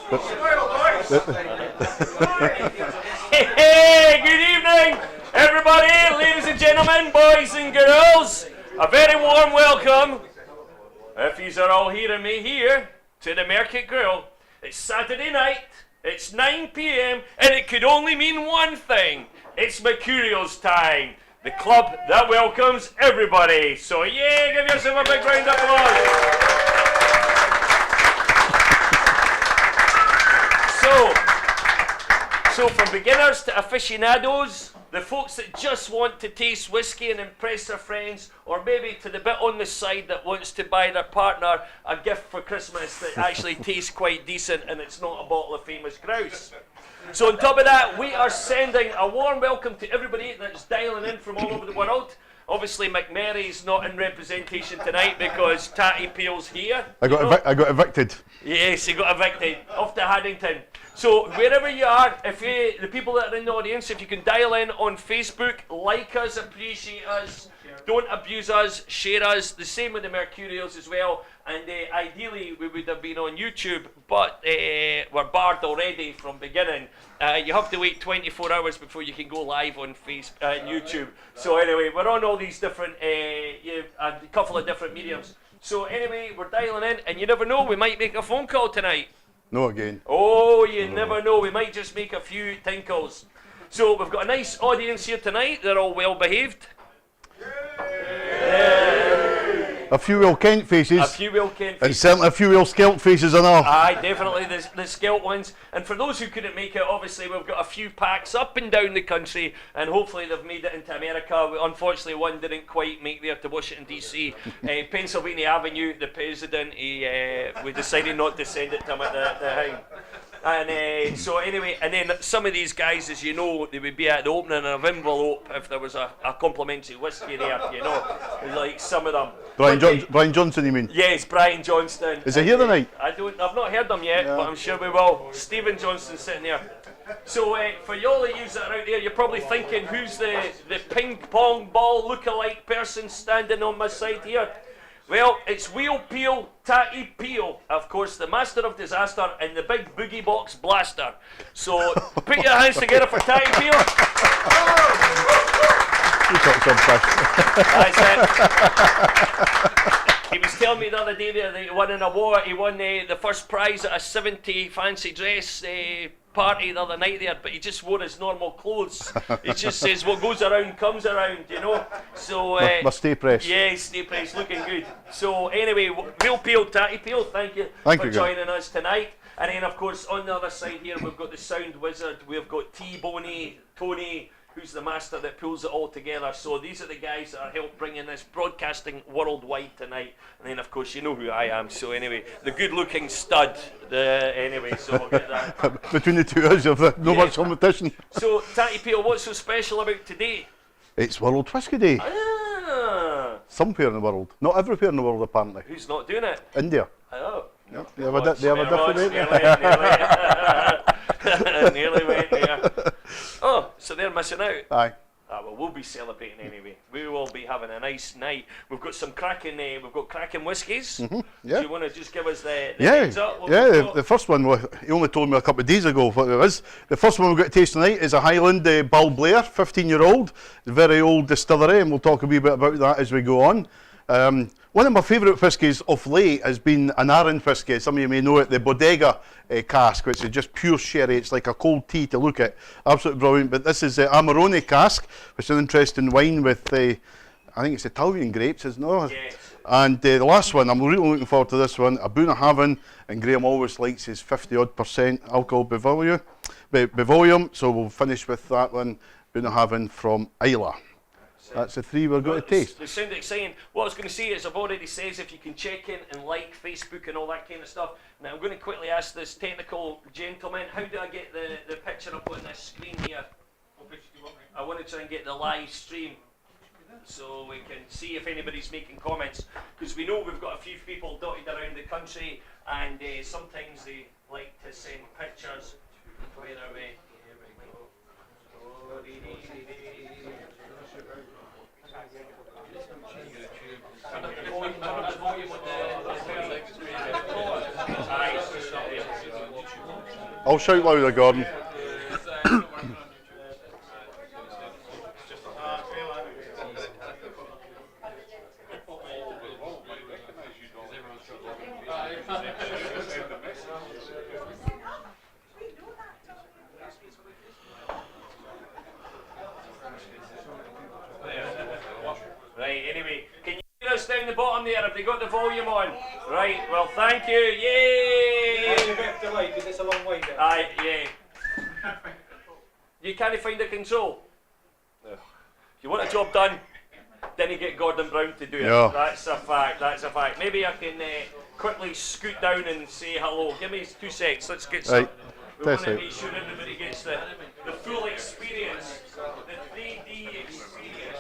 Hey, good evening, everybody, ladies and gentlemen, boys and girls. A very warm welcome, if yous are all hearing me here, to the Mercat Grill. It's Saturday night, it's 9 p.m, and it could only mean one thing. It's Mercurials time. The club that welcomes everybody. So yeah, give yourself a big round of applause. So from beginners to aficionados, the folks that just want to taste whiskey and impress their friends, or maybe to the bit on the side that wants to buy their partner a gift for Christmas that actually tastes quite decent and it's not a bottle of famous grouse. So on top of that, we are sending a warm welcome to everybody that's dialing in from all over the world. Obviously, McMurray's not in representation tonight because Tatty Peel's here. I got evicted. Yes, he got evicted. Off to Haddington. So wherever you are, if the people that are in the audience, if you can dial in on Facebook, like us, appreciate us, don't abuse us, share us. The same with the Mercurials as well. And ideally, we would have been on YouTube, but we're barred already from beginning. You have to wait 24 hours before you can go live on YouTube. So anyway, we're on all these different, a couple of different mediums. So anyway, we're dialing in, and you never know, we might make a phone call tonight. No again. Oh, you never know, we might just make a few tinkles. So we've got a nice audience here tonight, they're all well behaved. A few Will Kent faces. A few Will Kent faces. And certainly a few Will Skelt faces and all. Aye, definitely the Skelt ones. And for those who couldn't make it, obviously we've got a few packs up and down the country, and hopefully they've made it into America. Unfortunately, one didn't quite make there to Washington DC. Pennsylvania Avenue, the president, we decided not to send it to him at the time. And so anyway, and then some of these guys, as you know, they would be at the opening of an envelope if there was a complimentary whiskey there, you know, like some of them. Brian Johnson, you mean? Yes, Brian Johnston. Is he here tonight? I've not heard them yet, but I'm sure we will. Stephen Johnston's sitting there. So for y'all of yous that are out there, you're probably thinking, who's the ping pong ball look-alike person standing on my side here? Well, it's Wheel Peel, Tatty Peel, of course, the master of disaster and the big boogie box blaster. So put your hands together for Tatty Peel. You talk some fish. That's it. He was telling me the other day that he won an award. He won the first prize at a 70 fancy dress party the other night there, but he just wore his normal clothes. He just says what goes around comes around, you know. So my stay press. Yeah, stay press, looking good. So anyway, Wheel Peel, Tatty Peel, thank you for joining us tonight. And then of course on the other side here we've got the sound wizard. We've got T-Boney, Tony, who's the master that pulls it all together. So these are the guys that are helping bringing this broadcasting worldwide tonight. And then of course you know who I am. So anyway, the good-looking stud. Anyway, so we'll get that. Between the two of us, there's no much competition. So Tatty Peel, what's so special about today? It's World Whisky Day. Somewhere in the world, not everywhere in the world apparently. Who's not doing it? India. Oh. Yep. They have a different Nearly went there. Oh, so they're missing out. Aye. Well, we'll be celebrating anyway. We will be having a nice night. We've got some cracking. We've got cracking whiskies. Yeah. Do you want to just give us the heads up? The first one. He only told me a couple of days ago what it was. The first one we've got to taste tonight is a Highland Ball Blair, 15-year-old, very old distillery, and we'll talk a wee bit about that as we go on. One of my favourite whiskies of late has been an Arran whisky. Some of you may know it, the Bodega cask, which is just pure sherry. It's like a cold tea to look at. Absolutely brilliant. But this is the Amarone cask, which is an interesting wine with, I think it's Italian grapes, isn't it? Yes. And the last one, I'm really looking forward to this one, a Bunnahabhain, and Graham always likes his 50-odd% alcohol by volume. So we'll finish with that one, Bunnahabhain from Islay. That's the three we're going to taste. They sound exciting. What I was going to say is I've already said if you can check in and like Facebook and all that kind of stuff. Now I'm going to quickly ask this technical gentleman, how do I get the picture up on this screen here? I want to try and get the live stream so we can see if anybody's making comments, because we know we've got a few people dotted around the country and sometimes they like to send pictures. Where are we? I'll shout louder, Gordon. Right, anyway, can you hear us down the bottom there? Have they got the volume on? Right, well, thank you. Yay! It's a bit delayed because it's a long way down. Aye, yeah. You can't find the control? No. If you want a job done, then you get Gordon Brown to do it. Yeah. That's a fact, that's a fact. Maybe I can quickly scoot down and say hello. Give me 2 secs, let's get some. Right. We want That's to it. make sure everybody gets the full experience, the 3D experience.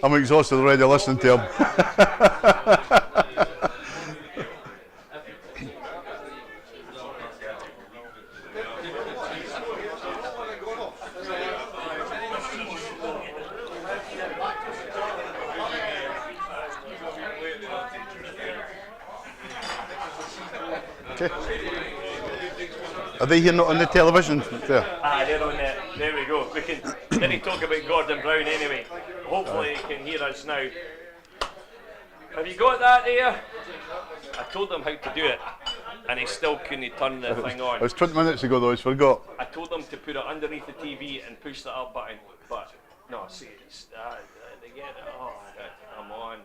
I'm exhausted already listening to him. Okay. Are they here not on the television? There. Ah, they're on there. There we go. We can then talk about Gordon Brown anyway. Hopefully they can hear us now. Have you got that there? I told them how to do it, and he still couldn't turn the thing It on. was 20 minutes ago though, I forgot. I told them to put it underneath the TV and push the up button, but no, see, it's, they get it. Oh, come on.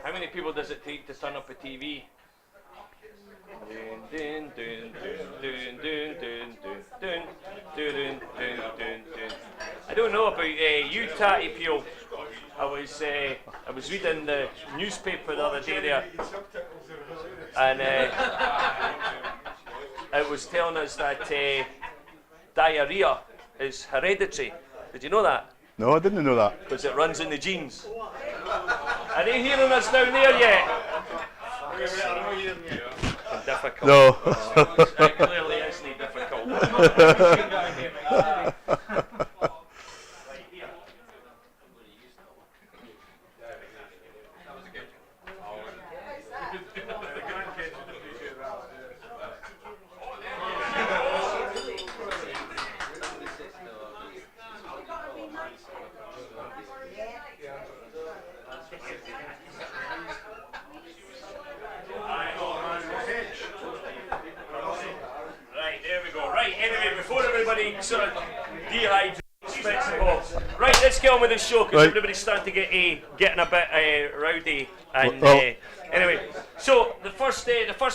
How many people does it take to turn up a TV? Dun, dun, dun, dun, dun, dun, dun, dun, dun, dun, dun, dun. I don't know about you, Tatty Peel. I was reading the newspaper the other day there, and it was telling us that diarrhea is hereditary. Did you know that? No, I didn't know that. Because it runs in the genes. Are they hearing us down there yet? Difficult. No. It clearly isn't difficult. Sort of dehydrated. Right, let's get on with the show because everybody's starting to getting a bit rowdy. And anyway, so the first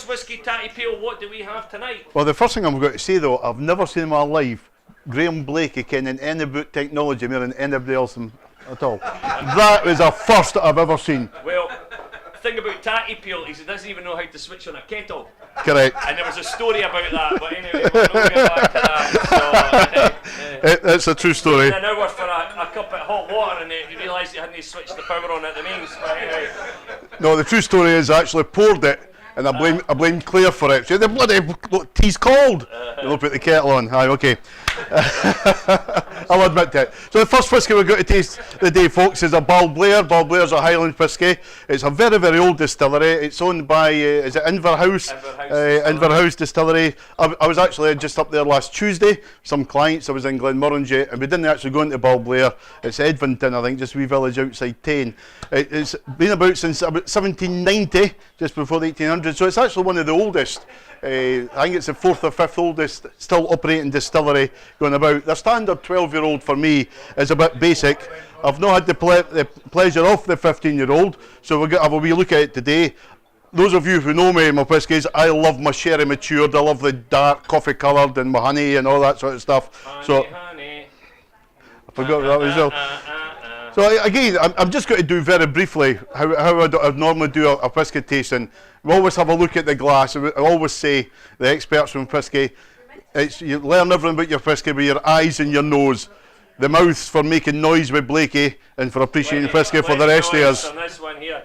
whiskey, Tatty Peel. What do we have tonight? Well, the first thing I'm going to say though, I've never seen in my life Graham Blakey kenning any about technology more than anybody else at all. That was a first I've ever seen. Well, the thing about Tatty Peel is he doesn't even know how to switch on a kettle. Correct. And there was a story about that, but anyway, we'll not get back to that. So, It's a true story. an hour for a cup of hot water, and he realised he hadn't switched the power on at the mains. But anyway. No, the true story is I actually poured it, and I blame Claire for it. She said, the bloody tea's cold. You'll put the kettle on. Aye, okay. I'll admit to it. So the first whisky we're going to taste today, folks, is a Balblair. Balblair's a Highland whisky. It's a very, very old distillery. It's owned by, is it Inverhouse? Inverhouse Distillery. I was actually just up there last Tuesday. Some clients, I was in Glenmorangie, and we didn't actually go into Balblair. It's Edmonton, I think, just a wee village outside Tain. It's been about since about 1790, just before the 1800s, so it's actually one of the oldest. I think it's the 4th or 5th oldest still operating distillery going about. The standard 12-year-old for me is a bit basic. I've not had the pleasure of the 15-year-old, so we're going to have a wee look at it today. Those of you who know me, my whiskies, I love my sherry matured. I love the dark coffee coloured and my honey and all that sort of stuff. Honey. I forgot that was all. So again, I'm just going to do very briefly how I'd normally do a whisky tasting. We always have a look at the glass. I always say, the experts from whisky, you learn everything about your whisky with your eyes and your nose. The mouth's for making noise with Blakey and for appreciating whisky for the rest of us. On this one here.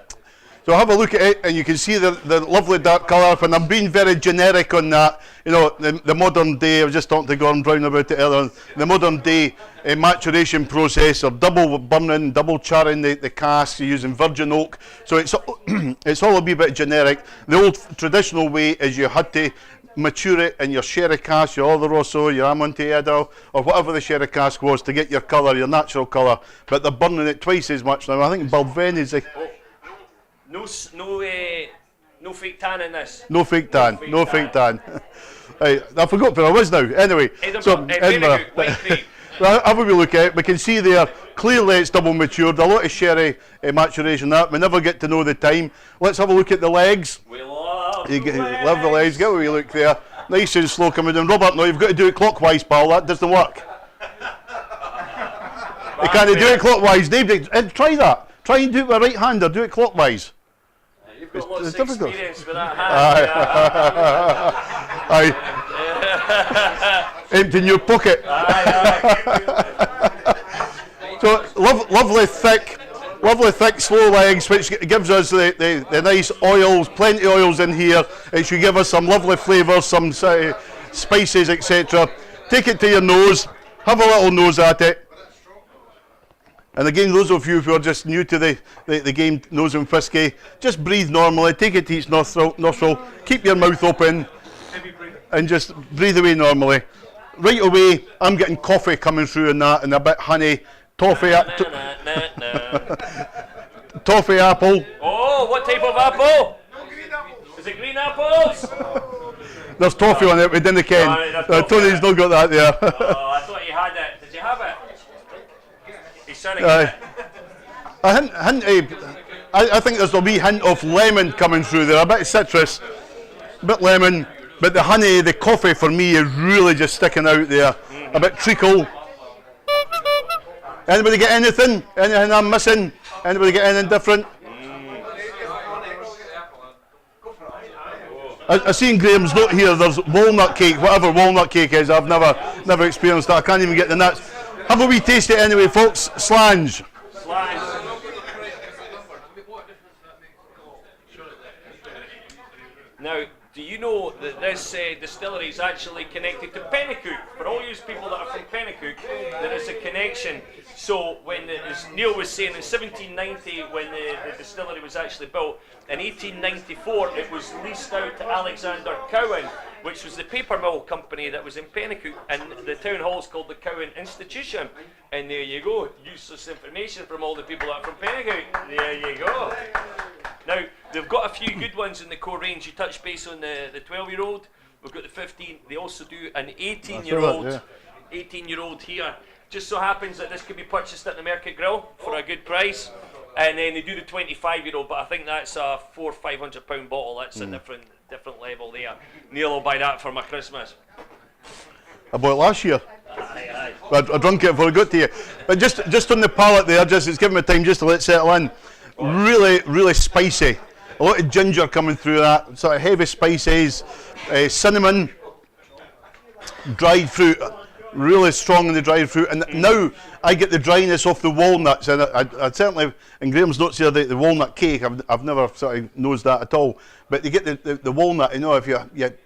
So have a look at it and you can see the lovely dark colour, and I'm being very generic on that. You know, the modern day, I was just talking to Gordon Brown about it earlier, the modern day maturation process of double burning, double charring the casks, using virgin oak. So it's all a wee bit generic. The old traditional way is you had to mature it in your sherry cask, your Oloroso, your Amontillado, or whatever the sherry cask was to get your colour, your natural colour. But they're burning it twice as much now. I think Balvenie is No fake tan in this. no fake tan. Right, I forgot where I was now. Anyway, Edinburgh, Whitecraig. have a wee look at it. We can see there clearly it's double matured. A lot of sherry maturation. That we never get to know the time. Let's have a look at the legs. We love Love the legs. Get a wee look there. Nice and slow coming down. Robert, no, you've got to do it clockwise, pal. That doesn't work. You can't do it clockwise, Dave. Try that. Try and do it with a right hander. Do it clockwise. You've got lots of difficult. experience with that hand. Aye. Empty in your pocket. So lovely thick, slow legs, which gives us the nice oils, plenty of oils in here. It should give us some lovely flavours, some spices, etc. Take it to your nose, have a little nose at it. And again, those of you who are just new to the game, nose and whisky, just breathe normally, take it to each nostril, keep your mouth open, and just breathe away normally. Right away, I'm getting coffee coming through in that, and a bit honey, toffee apple. Oh, what type of apple? Is it green apples? There's toffee on it, we didn't ken. Tony's not got that there. Oh, I thought you had it. Did you have it? He's trying to get it. I think there's a wee hint of lemon coming through there, a bit of citrus, a bit lemon, but the honey, the coffee for me is really just sticking out there. A bit treacle. Anybody get anything? Anything I'm missing? Anybody get anything different? I seen Graham's note here, there's walnut cake, whatever walnut cake is, I've never experienced that, I can't even get the nuts. Have a wee taste it anyway, folks. Slange. Now, do you know that this distillery is actually connected to Pennacook? For all you people that are from Pennacook, there is a connection. So when, as Neil was saying, in 1790, when the distillery was actually built, in 1894 it was leased out to Alexander Cowan, which was the paper mill company that was in Pennacook, and the town hall is called the Cowan Institution. And there you go, useless information from all the people that are from Pennacook. There you go. Now, they've got a few good ones in the core range. You touched base on the 12-year-old. We've got the 15. They also do an 18-year-old. Yeah. 18-year-old here. Just so happens that this can be purchased at the Mercat Grill for a good price. And then they do the 25-year-old, but I think that's a £400 or £500 bottle. That's a different level there. Neil will buy that for my Christmas. I bought it last year. Aye. I drunk it before I got to you. But just on the palate there, it's giving me time just to let it settle in. Really, really spicy. A lot of ginger coming through that. Sort of heavy spices, cinnamon, dried fruit. Really strong in the dried fruit. And now I get the dryness off the walnuts. And I certainly, in Graham's notes here, the walnut cake, I've never sort of nosed that at all. But you get the walnut, you know, if you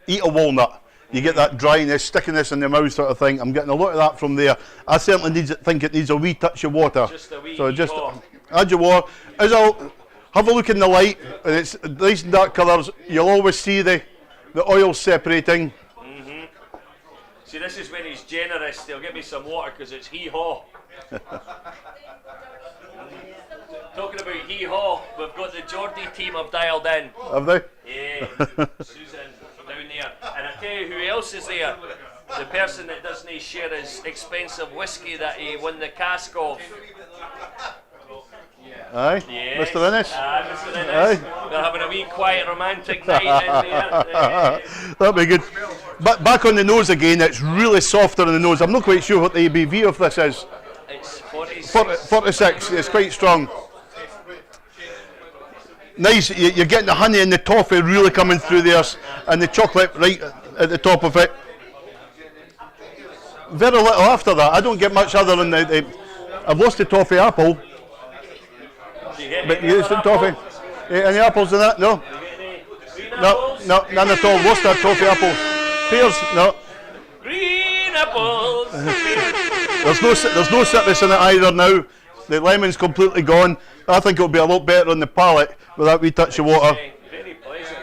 eat a walnut, you get that dryness, stickiness in the mouth sort of thing. I'm getting a lot of that from there. I certainly think it needs a wee touch of water. Just a wee so just add your water. Have a look in the light, and it's nice and dark colours. You'll always see the oil separating. See, this is when he's generous. He'll give me some water because it's hee-haw. Talking about hee-haw, we've got the Geordie team have dialed in. Have they? Yeah, Susan down there. And I tell you who else is there. The person that doesn't share his expensive whiskey that he won the cask of. Aye, Yes. Mr. Innes. Mr. Innes. Aye. They're having a wee quiet romantic night in there. That'd be good. But back on the nose again, it's really softer on the nose. I'm not quite sure what the ABV of this is. It's 46. 46, it's quite strong. Nice, you're getting the honey and the toffee really coming through there, and the chocolate right at the top of it. Very little after that. I don't get much other than I've lost the toffee apple. But you used the toffee. Any apples in that? No? No, none at all. Lost that toffee apple. Pears? No. Green apples. There's no citrus in it either now. The lemon's completely gone. I think it'll be a lot better on the palate with that wee touch of water. Very pleasant.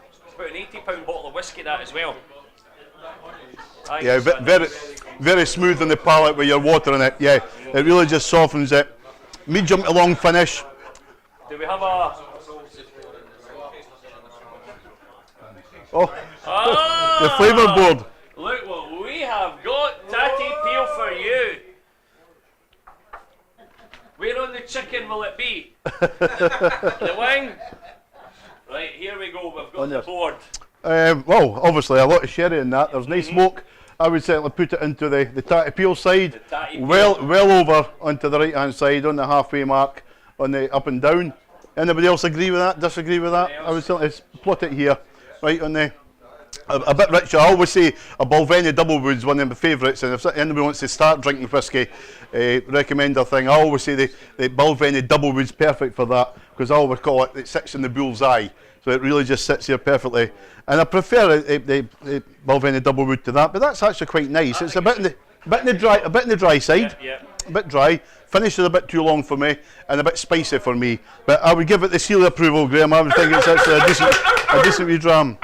It's about an £80 bottle of whiskey. whisky that as well. I think Yeah, it's a very, nice- very smooth on the palate with your water in it. Yeah, it really just softens it. Medium to long finish. Do we have a... Oh, Ah, the flavour board. Look what we have got. Tatty Peel for you. Where on the chicken will it be? The wing? Right, here we go. We've got On the yours. board. Well, obviously a lot of sherry in that. There's nice smoke. I would certainly put it into the Tatty Peel side. The Tatty Peel. Well over onto the right hand side on the halfway mark on the up and down. Anybody else agree with that? Disagree with that? I would certainly plot it here, right on the. A bit richer. I always say a Balvenie Double Wood's one of my favourites, and if anybody wants to start drinking whisky, recommend a thing. I always say the Balvenie Double Wood's perfect for that, because I always call it sits in the bull's eye, so it really just sits here perfectly. And I prefer the Balvenie Double Wood to that, but that's actually quite nice. It's a bit in the dry side, Yeah. a bit dry. Finishes a bit too long for me, and a bit spicy for me. But I would give it the seal of approval, Graham. I would think it's actually a decent wee dram.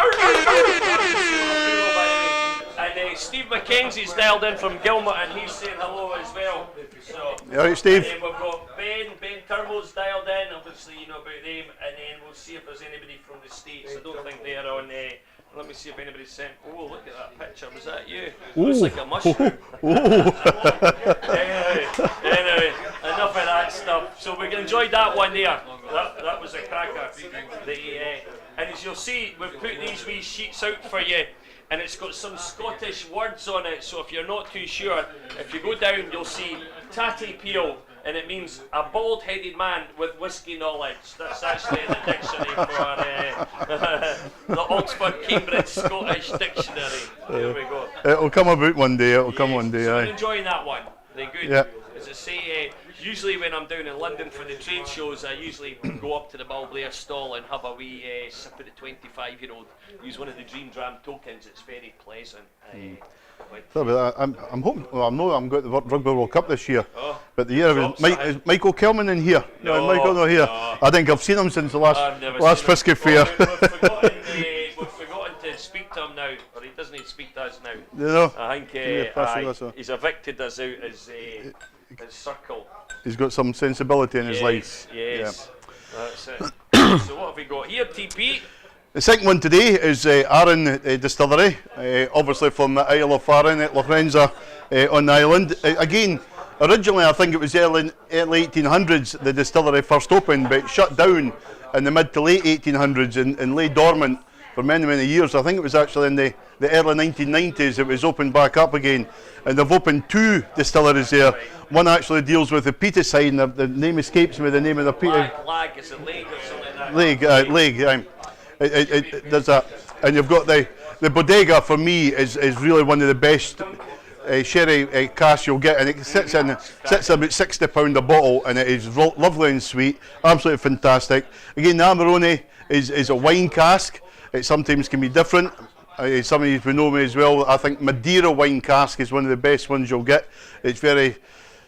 And Steve Mackenzie's dialed in from Gilmore, and he's saying hello as well. So, You all right, Steve? And then we've got Ben Turmo's dialed in, obviously you know about them, and then we'll see if there's anybody from the States. I don't think they're on let me see if anybody's sent. Oh, look at that picture. Was that you? Looks like a mushroom. anyway, enough of that stuff. So we enjoyed that one there. That was a cracker. And as you'll see, we've put these wee sheets out for you, and it's got some Scottish words on it. So if you're not too sure, if you go down, you'll see Tatty Peel, and it means a bald-headed man with whisky knowledge. That's actually in the dictionary for the Oxford Cambridge Scottish Dictionary. There we go. It'll come about one day. It'll come one day. So Aye. I'm enjoying that one. They're good. Yeah. As I say, usually when I'm down in London for the trade shows, I usually go up to the Balblair stall and have a wee sip of the 25-year-old. Use one of the Dream Dram tokens. It's very pleasant. Sorry about that. I'm hoping. Well, I know I'm going to the Rugby World Cup this year, but the year is Michael Kelman in here? No, Michael not here. no. I think I've seen him since the I've never last seen Whisky him. fair. We've forgotten to speak to him now, or he doesn't need to speak to us now. You know, I think me a pass of this, he's evicted us out his circle. he's got some sensibility in his life. Yes, that's it. So what have we got here, TP? The second one today is Arran Distillery, obviously from the Isle of Arran at Lochrenza on the island. Again, originally I think it was early 1800s the distillery first opened, but it shut down in the mid to late 1800s and lay dormant for many, many years. I think it was actually in the early 1990s it was opened back up again, and they've opened two distilleries there. One actually deals with the peaty side, and the name escapes me, the name of the peaty. Lag, is it Leg or something like that? Leg. There's that, and you've got the bodega. For me, is really one of the best sherry casks you'll get, and it sits about £60 a bottle, and it is lovely and sweet, absolutely fantastic. Again, the Amarone is a wine cask. It sometimes can be different. Some of you will know me as well. I think Madeira wine cask is one of the best ones you'll get. It's very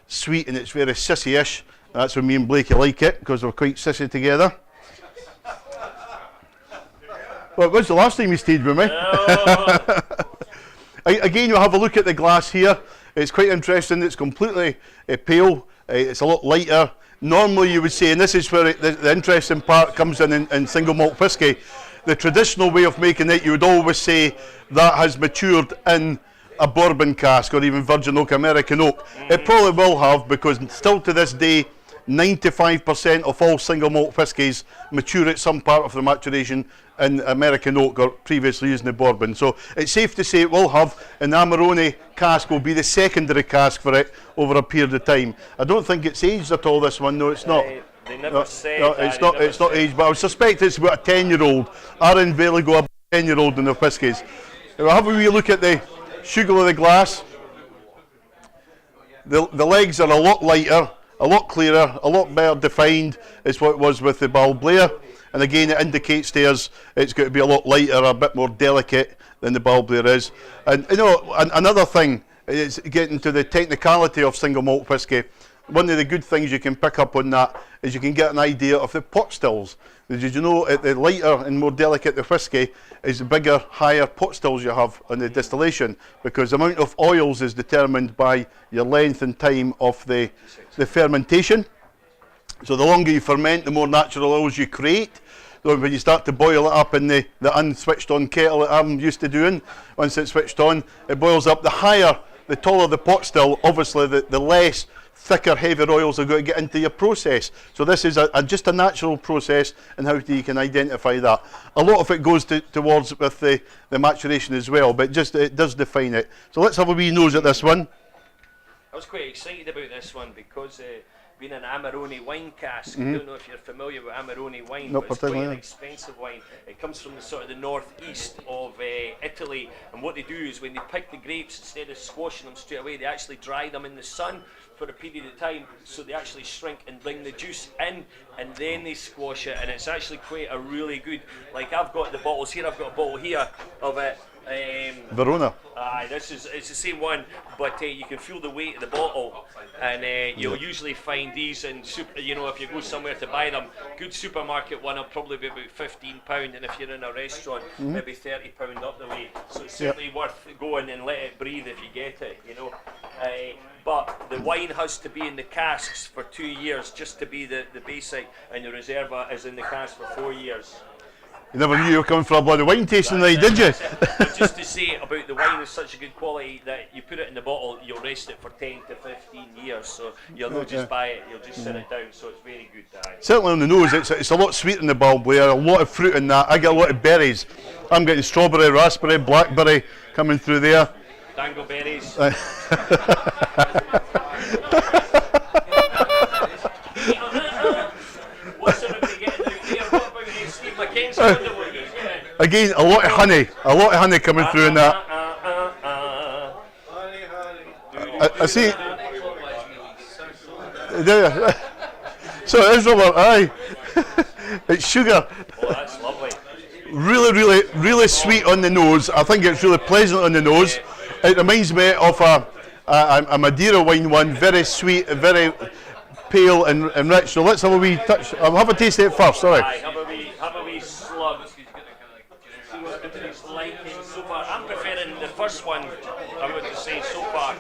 sweet and it's very sissy-ish. That's when me and Blakey like it, because we're quite sissy together. Well, when's the last time you stayed with me? Again, you'll have a look at the glass here. It's quite interesting. It's completely pale. It's a lot lighter. Normally you would say, and this is where the interesting part comes in single malt whisky, the traditional way of making it, you would always say that has matured in a bourbon cask or even virgin oak, American oak. It probably will have, because still to this day, 95% of all single malt whiskies mature at some part of the maturation in American oak or previously using the bourbon. So it's safe to say it will have, and the Amarone cask will be the secondary cask for it over a period of time. I don't think it's aged at all, this one. No, it's not. They never say. No, it's not aged, but I would suspect it's about a 10-year-old. Arran Valley go about a 10-year-old in the whiskies. We'll have a wee look at the sugar of the glass. The legs are a lot lighter, a lot clearer, a lot better defined is what it was with the Balblair. And again, it indicates to us it's going to be a lot lighter, a bit more delicate than the Balblair is. And you know, another thing is getting to the technicality of single malt whisky. one of the good things you can pick up on that is you can get an idea of the pot stills. Did you know the lighter and more delicate the whisky is the bigger, higher pot stills you have on the distillation, because the amount of oils is determined by your length and time of the fermentation. So the longer you ferment, the more natural oils you create. So when you start to boil it up in the unswitched on kettle that I'm used to doing, once it's switched on, it boils up. The higher, the taller the pot still, obviously the less thicker, heavier oils are going to get into your process. So this is just a natural process, and how you can identify that. A lot of it goes towards with the maturation as well, but just it does define it. So let's have a wee nose at this one. I was quite excited about this one because being an Amarone wine cask, I don't know if you're familiar with Amarone wine, Not but it's quite an particularly. expensive wine. It comes from the sort of the northeast of Italy, and what they do is when they pick the grapes, instead of squashing them straight away, they actually dry them in the sun for a period of time, so they actually shrink and bring the juice in, and then they squash it, and it's actually quite a really good, like I've got the bottles here, I've got a bottle here of it. Verona. It's the same one, but you can feel the weight of the bottle, and you'll usually find these in if you go somewhere to buy them, good supermarket one will probably be about £15, and if you're in a restaurant, maybe £30 up the way. So it's certainly worth going and let it breathe if you get it, but the wine has to be in the casks for 2 years just to be the basic, and the Reserva is in the cask for 4 years. You never knew you were coming for a bloody wine tasting night, did you? But just to say about the wine is such a good quality that you put it in the bottle, you'll rest it for 10 to 15 years, so you'll not just buy it, you'll just sit it down, so it's very good. Certainly on the nose, it's a lot sweeter in the Balblair, a lot of fruit in that. I get a lot of berries. I'm getting strawberry, raspberry, blackberry coming through there. Dangleberries. What's everybody getting out there? What about Steve McKenzie? I wonder what he's getting. Again, a lot of honey coming through in that. I see. There. So it is, Robert, aye. It's sugar. Oh, that's lovely. Really sweet on the nose. I think it's really pleasant on the nose. It reminds me of a Madeira wine one, very sweet, very pale and rich. So let's have a wee touch. I'll have a taste of it first, sorry. Aye, have a wee slug. See what everybody's liking so far. I'm preferring the first one, I would say, so far.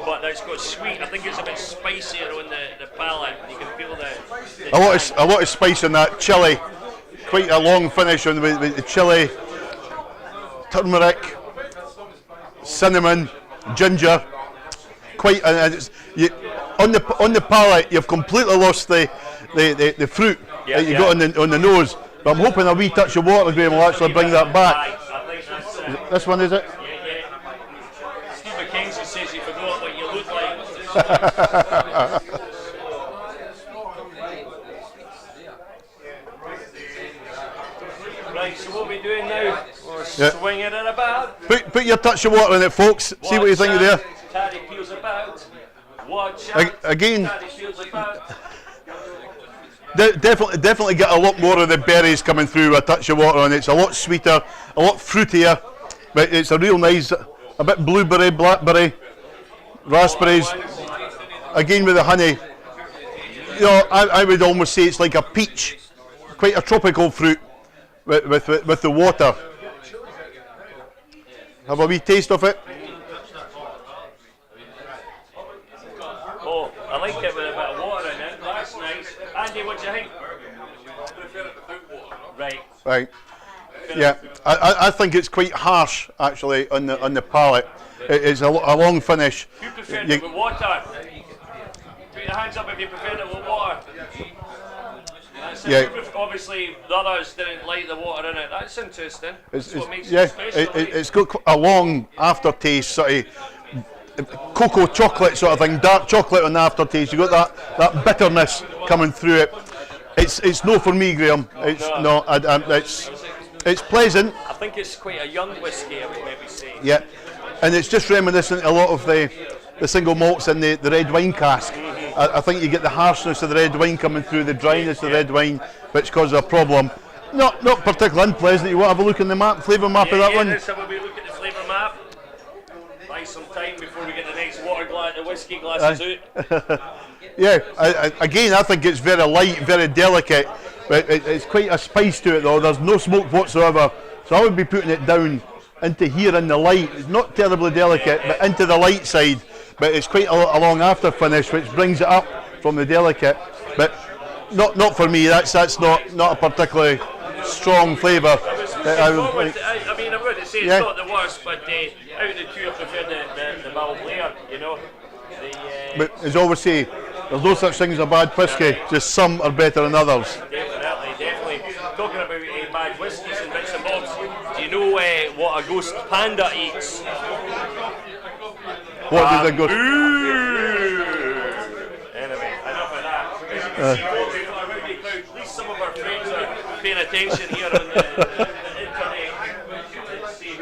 But it's got sweet. I think it's a bit spicier on the palate. You can feel the a lot of spice in that chili. Quite a long finish on with the chili, turmeric, cinnamon, ginger. Quite, and it's, on the palate, you've completely lost the fruit that you got on the nose. But I'm hoping a wee touch of water, Graham, will actually bring that back. I think that's This one, is it? Yeah. Steve McKenzie says you forgot what you look like. Right, so what are we doing now? We're swinging it about. Put your touch of water in it, folks. See what you think of there. Taddy peels about. Watch out. Again, Taddy peels about. definitely get a lot more of the berries coming through with a touch of water on it. It's a lot sweeter, a lot fruitier, but it's a real nice, a bit blueberry, blackberry, raspberries. Again with the honey. I would almost say it's like a peach, quite a tropical fruit with the water. Have a wee taste of it. Oh, I like it with a bit of water in it. That's nice. Andy, what do you think? I prefer it without water. Right. Yeah, I think it's quite harsh actually on the palate. It's a long finish. You prefer it with water? Put your hands up if you prefer it with water. Yeah. Obviously, the others didn't like the water in it. That's interesting. That's what makes yeah, it special. it's got a long aftertaste, sort of cocoa chocolate sort of thing, dark chocolate on the aftertaste. You got that bitterness coming through it. It's no for me, Graham. It's pleasant. I think it's quite a young whiskey, I would maybe say. Yeah, and it's just reminiscent a lot of the single malts in the red wine cask. I think you get the harshness of the red wine coming through, the dryness of the red wine, which causes a problem. Not particularly unpleasant. You want to have a look in the map, flavour map of that one? Let's have a wee look at the flavour map. Buy some time before we get the next the whiskey glasses out. Yeah, again, I think it's very light, very delicate, but it's quite a spice to it though. There's no smoke whatsoever, so I would be putting it down into here in the light. It's not terribly delicate, but into the light side. But it's quite a long after finish, which brings it up from the delicate. But not for me. That's not a particularly strong flavour. I mean, I wouldn't say it's Yeah. not the worst, but out of the two, I prefer the Ball Blair, you know. But as I always say, there's no such thing as a bad whisky. Just some are better than others. Definitely. Talking about bad whiskies and bits and bobs, do you know what a ghost panda eats? What does a ghost? Anyway, enough of that. As you can see, folks, we've got a rowdy crowd. At least some of our friends are paying attention here on the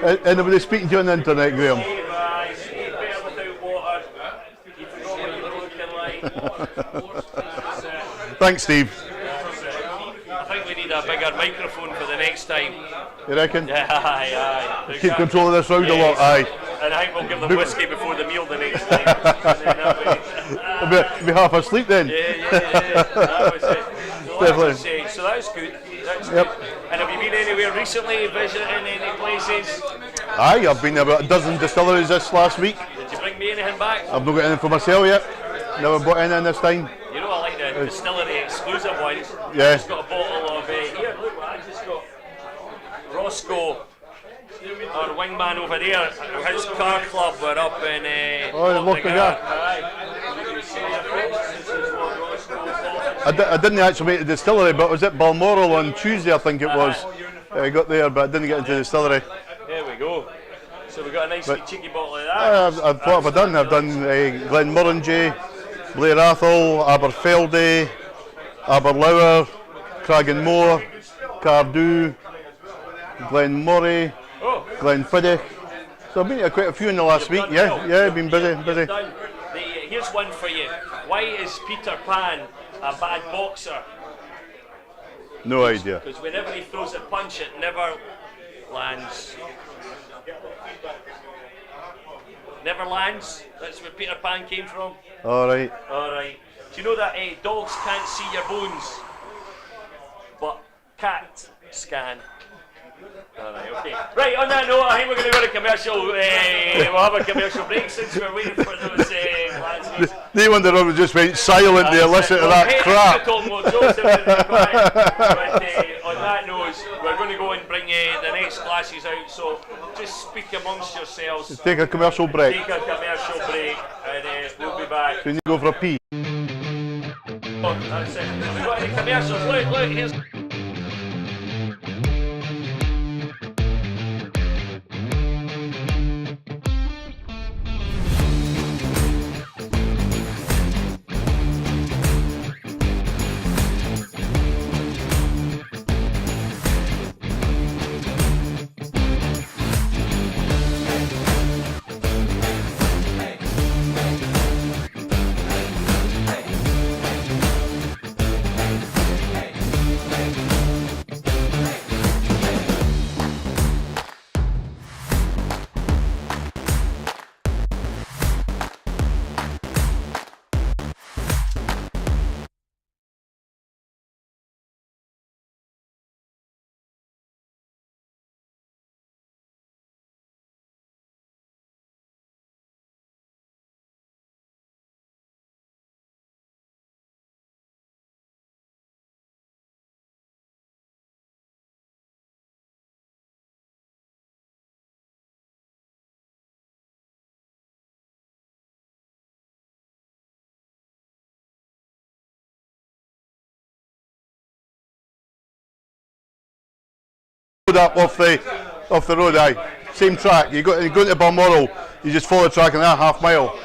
internet. Anybody speaking to you on the internet, Graham? Stay better without water. You forgot what you were looking like. Thanks, Steve. I think we need a bigger microphone for the next time. You reckon? Yeah, aye. Keep control of this round a lot, aye. And I think we'll give them whiskey before the meal the next time. And then Be half asleep then. Yeah. That was it. So Definitely. So that's good. Yep. And have you been anywhere recently, visiting any places? Aye, I've been to about a dozen distilleries this last week. Did you bring me anything back? I've not got anything for myself yet. Never bought anything this time. You know, I like the distillery exclusive ones. Yeah. I just got a bottle of here, look, I just got Roscoe, our wingman over there, his car club were up in look at that. I didn't actually make the distillery, but I was at Balmoral on Tuesday, I think it was. I got there, but I didn't get into the distillery. There we go. So we got a nice wee cheeky bottle of that. What have I done? I've done Glenmorangie, Blair Athol, Aberfeldy, Aberlour, Cragganmore, Cardew, Glenmoray, Glenfiddich. So I've been to quite a few in the last week. Yeah, I've been busy. Here's one for you. Why is Peter Pan a bad boxer? No idea. Because whenever he throws a punch, it never lands. Never lands. That's where Peter Pan came from. All right. Do you know that dogs can't see your bones, but cats can? Alright, okay. Right, on that note, I think we're going to go to commercial. We'll have a commercial break since we're waiting for those glasses. They wonder if we just went silent to listen to that crap. Talk more jokes if they're required. But on that note, we're going to go and bring the next glasses out. So just speak amongst yourselves. Take a commercial break. Take a commercial break, and we'll be back. Can you go for a pee? Oh, that's it. Have we got any commercials? Look, here's. Up off the road, aye. Same track. You go into Balmoral, you just follow the track and that half mile.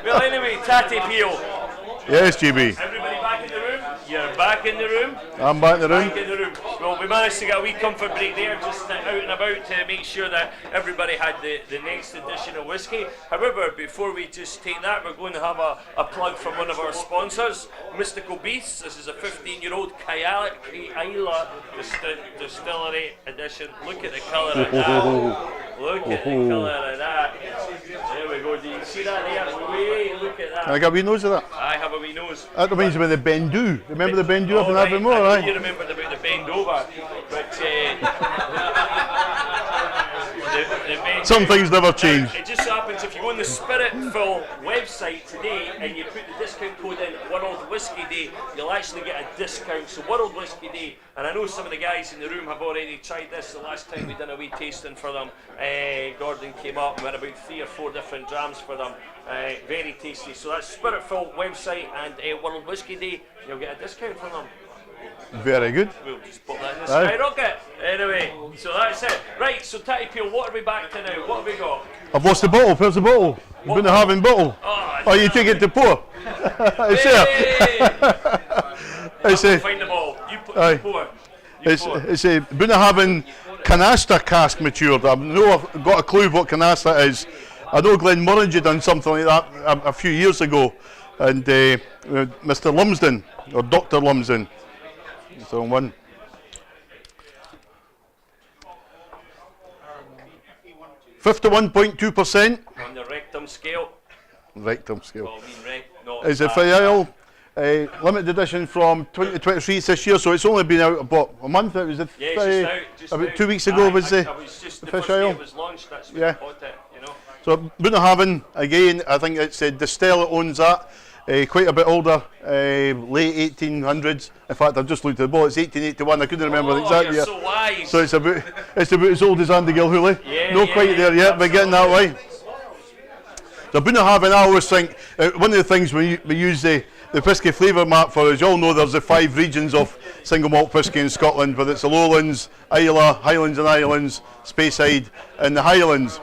Well, anyway, Tatty Peel. Yes, GB. Everybody back in the room? You're back in the room? I'm back in the room. Back in the room. Well, we managed to get a wee comfort break there, just out and about to make sure that everybody had the next edition of Whisky. However, before we just take that, we're going to have a plug from one of our sponsors, Mystical Beasts. This is a 15-year-old Kyla Distillery edition. Look at the colour of that. Look at the colour of that. There we go. Do you see that there? Wait, look at that. I got a wee nose of that. I have a wee nose. That reminds me of the Bendu. Remember the Bendu up in Abermore, I know right? you remembered about the bend over, but the bend Some things never change. It just so happens if you go on the Spiritful website today and you put the discount code in World Whisky Day, you'll actually get a discount. So World Whisky Day, and I know some of the guys in the room have already tried this. The last time we did a wee tasting for them, Gordon came up and we had about 3 or 4 different drams for them. Very tasty. So that's Spiritful website and World Whisky Day. You'll get a discount from them. Very good. We'll just put that in the skyrocket. Anyway, so that's it. Right, so Tatty Peel, what are we back to now? What have we got? I've lost the bottle. Where's the bottle? You've been having bottle. Oh, you take it to pour. It's there. It's a. Find the ball. You put Aye. you pour. It's a Bunnahabhain canaster cask matured. I know I've got a clue what canaster is. I know Glenn Murringy done something like that a few years ago, and Mr. Lumsden or Dr. Lumsden. So one. %51.2%. On the rectum scale. Rectum scale. Well, I mean, not Is it Fayal? Limited edition from 2023 this year, so it's only been out about a month. It was Yeah, it's just out. Just about out. 2 weeks ago. Was the just the fish first day oil? it was launched. That's when Yeah. I bought it. You know. So Bunnahabhain again. I think it's Distell that owns that. Quite a bit older, late 1800s. In fact, I've just looked at the bottle. It's 1881. I couldn't remember the exact you're year. so wise. So it's about as old as Andy Gilhooly. Yeah, Not yeah, quite yeah, there yet, but getting that way. So Bunnahabhain, I always think one of the things we use the whisky flavour map for, as you all know, there's the 5 regions of single malt whisky in Scotland, whether it's the Lowlands, Isla, Highlands and Islands, Speyside, and the Highlands.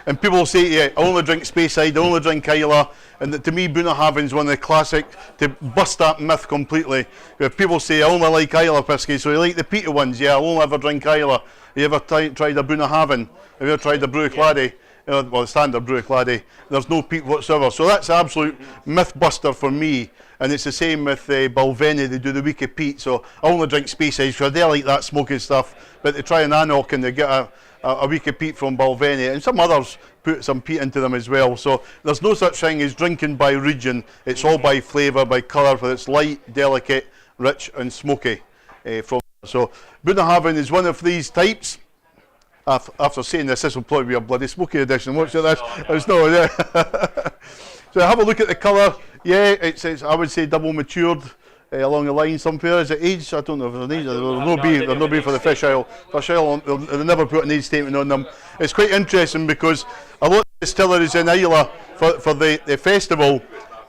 And people will say to you, I only drink Speyside, I only drink Isla, and to me Bunnahabhain's one of the classic, to bust that myth completely. If people say, I only like Isla whisky, so you like the peaty ones, yeah, I'll only ever drink Isla. Have you ever tried a Bunnahabhain? Have you ever tried a Bruichladdich? Well, the standard Bruichladdich, there's no peat whatsoever. So that's absolute myth buster for me. And it's the same with Balvenie, they do the week of peat. So I only drink Speyside because they like that smoky stuff. But they try an Annock and they get a week of peat from Balvenie. And some others put some peat into them as well. So there's no such thing as drinking by region. It's all by flavour, by colour, whether it's light, delicate, rich and smoky. So Bunnahabhain is one of these types. After saying this will probably be a bloody smoky edition. What's it? It's not. Yeah. So have a look at the colour. Yeah, it's I would say double matured along the line. Some pair is it age? I don't know if there's an age. There's no be for the fish oil. Fish oil, they'll never put an age statement on them. It's quite interesting because a lot of distilleries in Isla for the festival,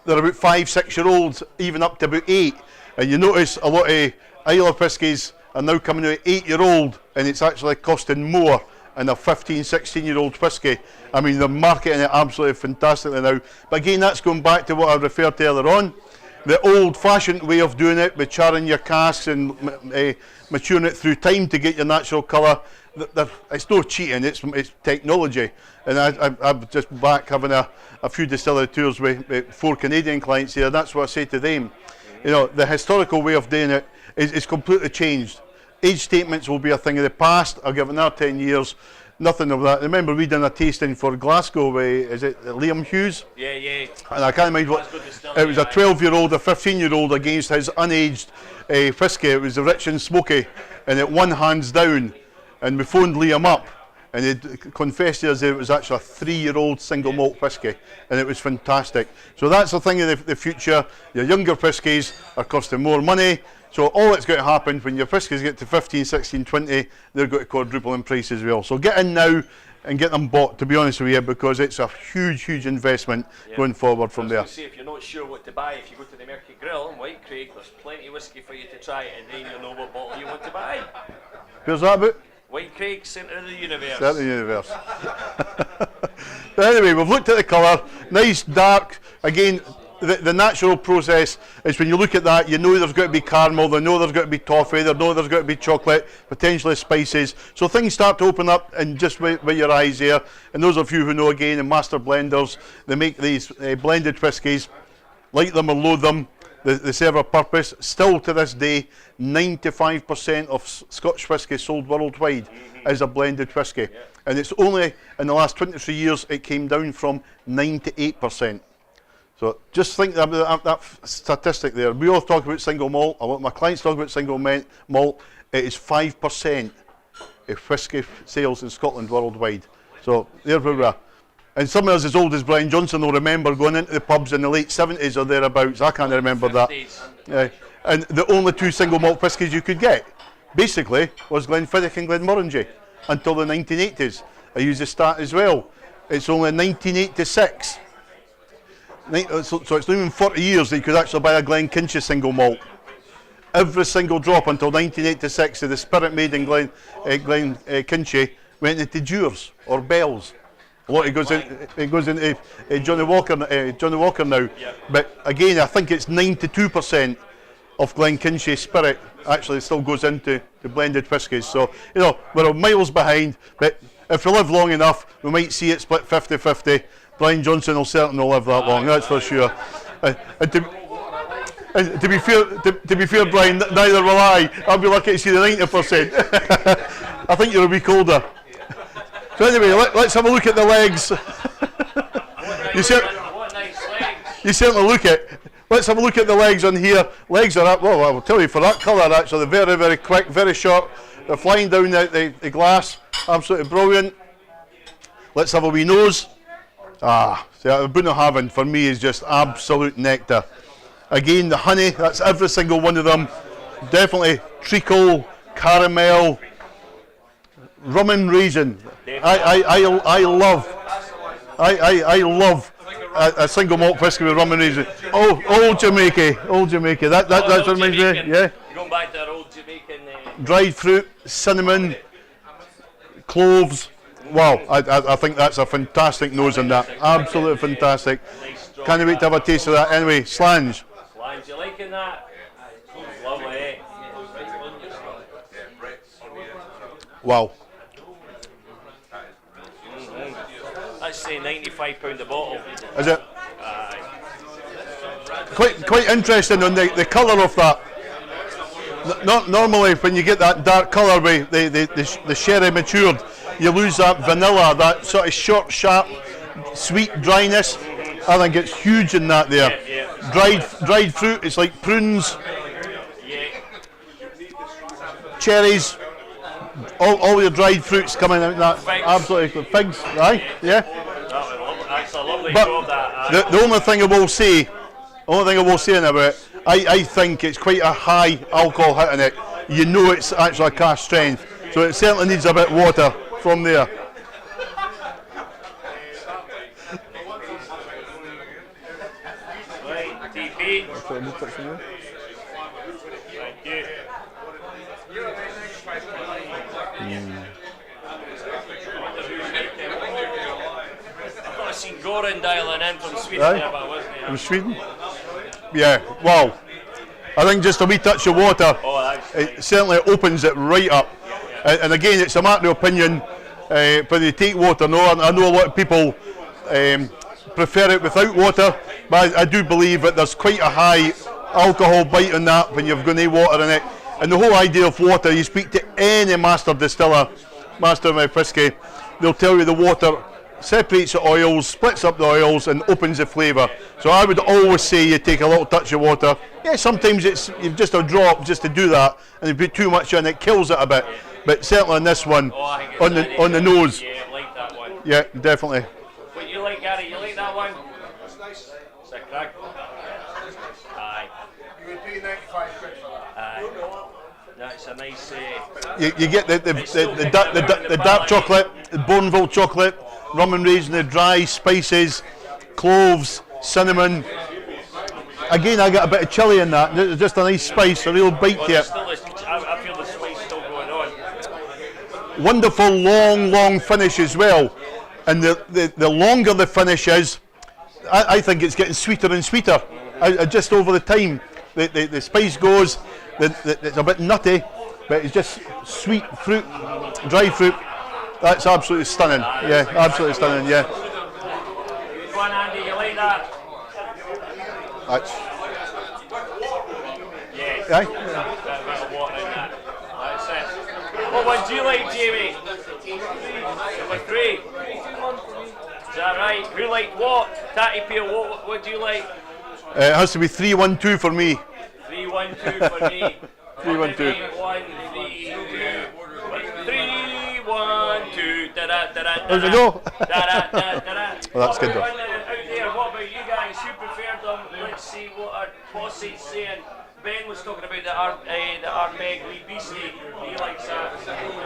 they're about 5-6 year olds, even up to about 8. And you notice a lot of Isla whiskies are now coming out 8-year-old, and it's actually costing more than a 15-16-year-old whisky. I mean, they're marketing it absolutely fantastically now. But again, that's going back to what I referred to earlier on. The old-fashioned way of doing it, with charring your casks and maturing it through time to get your natural colour. It's no cheating, it's technology. And I'm just back having a few distillery tours with 4 Canadian clients here, and that's what I say to them. You know, the historical way of doing it is completely changed. Age statements will be a thing of the past. I'll give it another 10 years. Nothing of that. I remember we done a tasting for Glasgow with, is it Liam Hughes? Yeah, yeah. And I can't remember what, it was a 12-year-old, a 15-year-old against his unaged whisky. It was the rich and smoky, and it won hands down. And we phoned Liam up, and he confessed to us that it was actually a 3-year-old single malt whisky, and it was fantastic. So that's the thing of the future. Your younger whiskies are costing more money. So all that's going to happen when your whiskies get to 15, 16, 20, they're going to quadruple in price as well. So get in now and get them bought, to be honest with you, because it's a huge, huge investment going forward from there. Say, if you're not sure what to buy, if you go to the Mercat Grill in Whitecraig, there's plenty of whisky for you to try, and then you'll know what bottle you want to buy. Where's that about? Whitecraig, centre of the universe. Centre of the universe. But anyway, we've looked at the colour, nice dark. Again, the natural process is when you look at that, you know there's got to be caramel, you know there's got to be toffee, you know there's got to be chocolate, potentially spices. So things start to open up and just with your eyes there. And those of you who know, again, in master blenders, they make these blended whiskies, like them or loathe them. They serve a purpose. Still to this day, 95% of Scotch whisky sold worldwide is a blended whisky. And it's only in the last 23 years it came down from 98%. So just think about that statistic there. We all talk about single malt. A lot of my clients talk about single malt. It is 5% of whisky sales in Scotland worldwide. So there we are. And some of us as old as Brian Johnson will remember going into the pubs in the late 70s or thereabouts. I can't remember that. And the only two single malt whiskies you could get, basically, was Glenfiddich and Glenmorangie until the 1980s. I use the stat as well. It's only 1986. So it's not even 40 years that you could actually buy a Glenkinchie single malt. Every single drop until 1986 of the spirit made in Glenkinchie went into Dewars or Bells. A lot it goes into Johnny Walker now. Yeah. But again, I think it's 92% of Glenkinchie spirit actually still goes into the blended whiskies. So, you know, we're miles behind, but if we live long enough, we might see it split 50-50. Brian Johnson will certainly live that long, that's for sure. And to be fair, Brian, neither will I. I'll be lucky to see the 90%. I think you're a week older. So anyway, let's have a look at the legs. You certainly look at. Let's have a look at the legs on here. Legs are up. Well, I will tell you, for that colour, actually, very, very quick, very short. They're flying down the glass. Absolutely brilliant. Let's have a wee nose. See, the Boon of Havant for me is just absolute nectar. Again, the honey, that's every single one of them. Definitely treacle, caramel, rum and raisin. I love a single malt whisky with rum and raisin. Old Jamaica. That's what reminds me. Yeah. Going back to that old Jamaican. Dried fruit, cinnamon, cloves. Wow, I think that's a fantastic nose on that. Absolutely fantastic. Can't wait to have a taste of that. Anyway, Slange. Slange, you liking that? Lovely, eh? Wow. Let's say £95 a bottle. Is it? Quite interesting on the colour of that. Normally, when you get that dark colour with the sherry matured, you lose that vanilla, that sort of short, sharp, sweet dryness. I think it's huge in that there. Dried fruit, it's like prunes, cherries, all your dried fruits coming out in that. Figs. Absolutely, figs, right? Yeah. That's a lovely but job, that. The only thing I will say, about it, I think it's quite a high alcohol hit in it. You know it's actually a cask strength, so it certainly needs a bit of water from there. Right, DP. Thank you. I've seen Goran dialing in from Sweden, but wasn't he? From Sweden? Yeah, wow. I think just a wee touch of water, it certainly opens it right up. And again, it's a matter of opinion, whether you take water or not. I know a lot of people prefer it without water, but I do believe that there's quite a high alcohol bite on that when you've got no water in it. And the whole idea of water, you speak to any master distiller, master of whiskey, they'll tell you the water separates the oils, splits up the oils and opens the flavour. So I would always say you take a little touch of water. Yeah, sometimes you've just a drop just to do that, and you put too much in, it kills it a bit. But certainly on this one, on the nose. Yeah, I like that one. Yeah, definitely. What you like, Gary? You like that one? It's a crack. Aye. You would pay 95 quid for that. Aye. That's a nice. You get the dark chocolate, the Bourneville chocolate, rum and raisin, the dry spices, cloves, cinnamon. Again, I got a bit of chili in that. Just a nice spice, a real bite to it. I feel the spice still going on. Wonderful long finish as well. and the longer the finish is, I think it's getting sweeter and sweeter. Just over the time, the spice goes. It's a bit nutty, but it's just sweet fruit, dry fruit. That's absolutely stunning. Yeah, absolutely stunning. Yeah. Go on, Andy, you like that? That's. Yes. Aye. A bit of water in that. That's it. What one do you like, Jamie? Number 3. Is that right? Who liked what? Tatty Peel, what do you like? It has to be 3-1-2 for me. 3-1-2 for me. 3-1-2. 1, 3, 2, 3, 1, 2. How's it go? Well, that's good though. Out there, what about you guys? Who preferred them? Let's see what our posse's saying. Ben was talking about the Meg Lee Beastie. He likes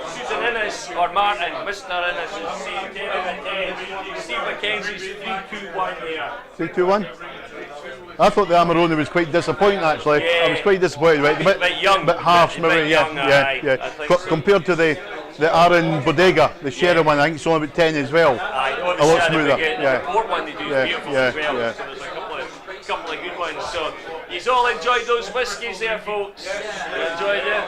Susan Innes or Martin. Mr. Innes is saying 10 out of 10. Steve McKenzie's 3-2-1 there. 3-2-1. I thought the Amarone was quite disappointing actually. Yeah. I was quite disappointed. Right? A bit young. Bit harsh, Bit maybe. young, aye. Yeah. I think so. Compared to the Aaron Bodega, the Sherry one, I think it's only about 10 as well. Aye, A lot smoother. The port one they do is beautiful as well. Yeah. So there's a couple of good ones. So you've all enjoyed those whiskies there, folks. You enjoyed it.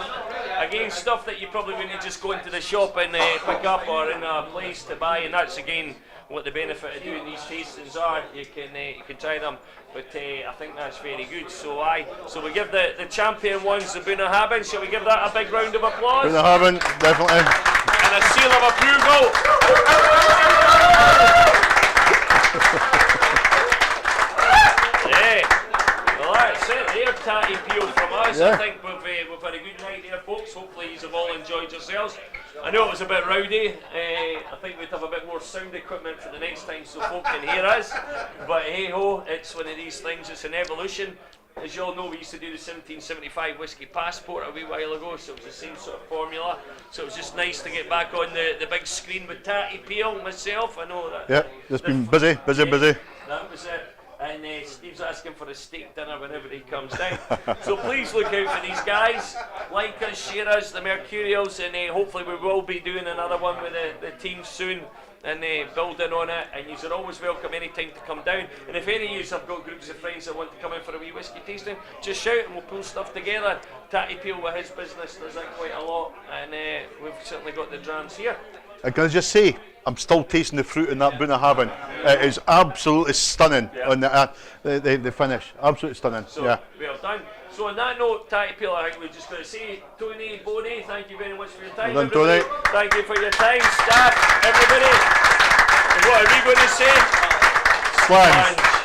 Again, stuff that you probably wouldn't just go into the shop and pick up or in a place to buy, and that's again what the benefit of doing these tastings are. You can try them, but I think that's very good. So we give the champion ones the Bunnahabhain. Shall we give that a big round of applause? Bunnahabhain, definitely. And a seal of approval. Well, that's it there, Tatty Peel from us. Yeah. I think we've had a good night there, folks. Hopefully you've all enjoyed yourselves. I know it was a bit rowdy. I think we'd have a bit more sound equipment for the next time so folk can hear us. But hey ho, it's one of these things, it's an evolution. As you all know, we used to do the 1775 Whisky Passport a wee while ago, so it was the same sort of formula. So it was just nice to get back on the big screen with Tatty Peel, myself. I know that. Yeah, just been busy. That was it. And Steve's asking for a steak dinner whenever he comes down. So please look out for these guys. Like us, share us, the Mercurials, and hopefully we will be doing another one with the team soon and building on it. And you are always welcome anytime to come down. And if any of you have got groups of friends that want to come in for a wee whiskey tasting, just shout and we'll pull stuff together. Tatty Peel with his business does that quite a lot, and we've certainly got the drams here. And can I just say, I'm still tasting the fruit in that Bunnahabhain. It is absolutely stunning on the finish. Absolutely stunning. So, yeah. Well done. So on that note, Tatty Peel, I think we're just going to say, Tony, Boney, thank you very much for your time. Well done, Tony. Thank you for your time, staff, everybody. And what are we going to say? Slans.